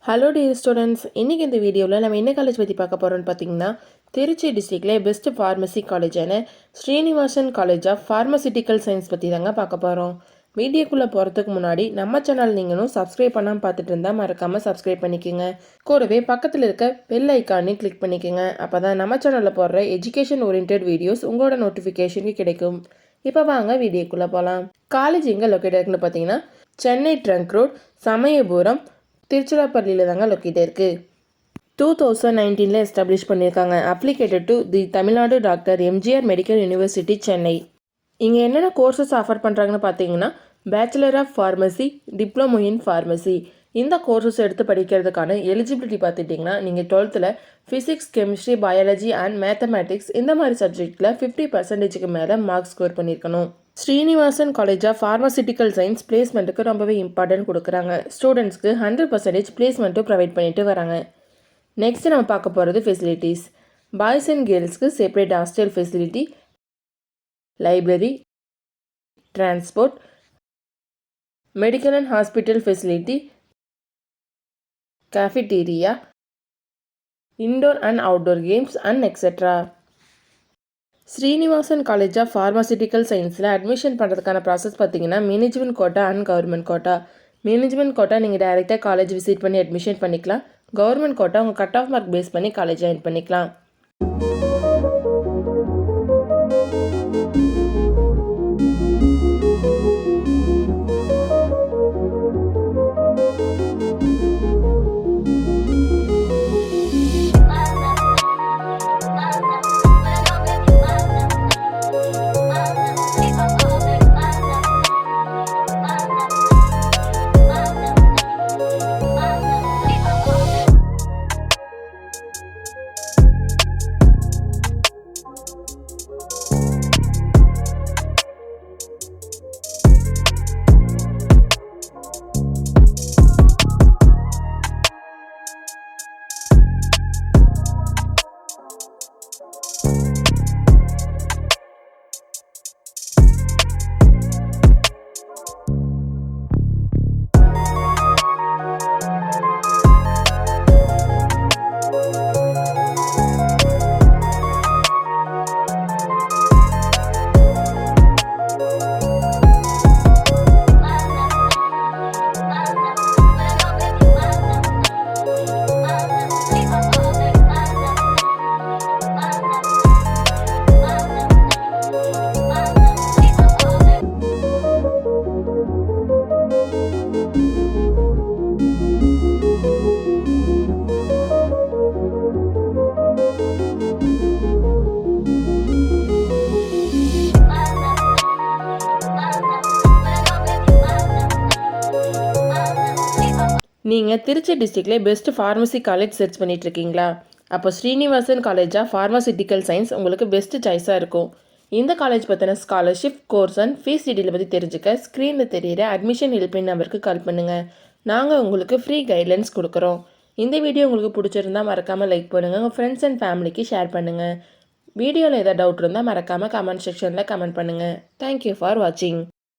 Hello dear students, இன்றைக்கி இந்த வீடியோவில் நம்ம என்ன காலேஜ் பற்றி பார்க்க போகிறோம்னு பார்த்தீங்கன்னா, திருச்சி டிஸ்ட்ரிக்ட்லேயே பெஸ்ட் ஃபார்மசி காலேஜான Srinivasan college of pharmaceutical science பற்றி தாங்க பார்க்க போகிறோம். வீடியோக்குள்ளே போகிறதுக்கு முன்னாடி நம்ம சேனல் நீங்களும் சப்ஸ்கிரைப் பண்ணாமல் பார்த்துட்டு இருந்தால் மறக்காமல் சப்ஸ்கிரைப் பண்ணிக்கோங்க. கூடவே பக்கத்தில் இருக்க பெல் ஐக்கானையும் கிளிக் பண்ணிக்கோங்க. அப்போ தான் நம்ம சேனலில் போடுற எஜுகேஷன் ஓரியன்ட் வீடியோஸ் உங்களோட நோட்டிஃபிகேஷனுக்கு கிடைக்கும். இப்போ வாங்க வீடியோக்குள்ளே போகலாம். காலேஜ் எங்கே லொக்கேட் இருக்குன்னு பார்த்தீங்கன்னா, சென்னை ட்ரங்க் ரோட், சமயபுரம், திருச்சிராப்பள்ளியில் தாங்க லொக்கேட் இருக்குது. 2019 எஸ்டாப்ளிஷ் பண்ணியிருக்காங்க. Affiliated to the Tamil Nadu doctor MGR medical university, Chennai. இங்கே என்னென்ன கோர்சஸ் ஆஃபர் பண்ணுறாங்கன்னு பார்த்தீங்கன்னா, bachelor of pharmacy, diploma in pharmacy. இந்த கோர்சஸ் எடுத்து படிக்கிறதுக்கான எலிஜிபிலிட்டி பார்த்துட்டிங்கன்னா, நீங்கள் 12th physics, chemistry, biology and mathematics இந்த மாதிரி சப்ஜெக்டில் 50% மேலே மார்க்ஸ் ஸ்கோர் பண்ணியிருக்கணும். Srinivasan college of pharmaceutical science பிளேஸ்மெண்ட்டுக்கு ரொம்பவே இம்பார்ட்டன்ட் கொடுக்குறாங்க. ஸ்டூடெண்ட்ஸ்க்கு 100% பிளேஸ்மெண்ட்டும் ப்ரொவைட் பண்ணிட்டு வராங்க. நெக்ஸ்ட் நம்ம பார்க்க போகிறது ஃபெசிலிட்டிஸ். பாய்ஸ் அண்ட் கேர்ள்ஸ்க்கு separate hostel facility, library, transport, medical and hospital facility, cafeteria, indoor and outdoor games and etc. Srinivasan college of pharmaceutical சயின்ஸில் அட்மிஷன் பண்ணுறதுக்கான ப்ராசஸ் பார்த்தீங்கன்னா, management quota and government quota. Management quota நீங்கள் டைரெக்டாக college visit பண்ணி admission பண்ணிக்கலாம். Government quota உங்கள் cut off mark base பண்ணி college join பண்ணிக்கலாம். நீங்கள் திருச்சி டிஸ்ட்ரிக்ட்லேயே பெஸ்ட் ஃபார்மசி காலேஜ் சர்ச் பண்ணிகிட்ருக்கீங்களா? அப்போ Srinivasan college of pharmaceutical science உங்களுக்கு பெஸ்ட்டு சாய்ஸாக இருக்கும். இந்த காலேஜ் பற்றின scholarship, course and fees detail பற்றி தெரிஞ்சுக்க ஸ்க்ரீனில் தெரியிற அட்மிஷன் ஹெல்ப்லைன் நம்பருக்கு கால் பண்ணுங்கள். நாங்கள் உங்களுக்கு ஃப்ரீ கைட்லைன்ஸ் கொடுக்குறோம். இந்த வீடியோ உங்களுக்கு பிடிச்சிருந்தால் மறக்காமல் லைக் பண்ணுங்கள். உங்கள் ஃப்ரெண்ட்ஸ் அண்ட் ஃபேமிலிக்கு ஷேர் பண்ணுங்கள். வீடியோவில் ஏதாவது டவுட் இருந்தால் மறக்காமல் கமெண்ட் செக்ஷனில் கமெண்ட் பண்ணுங்கள். தேங்க்யூ ஃபார் வாட்சிங்.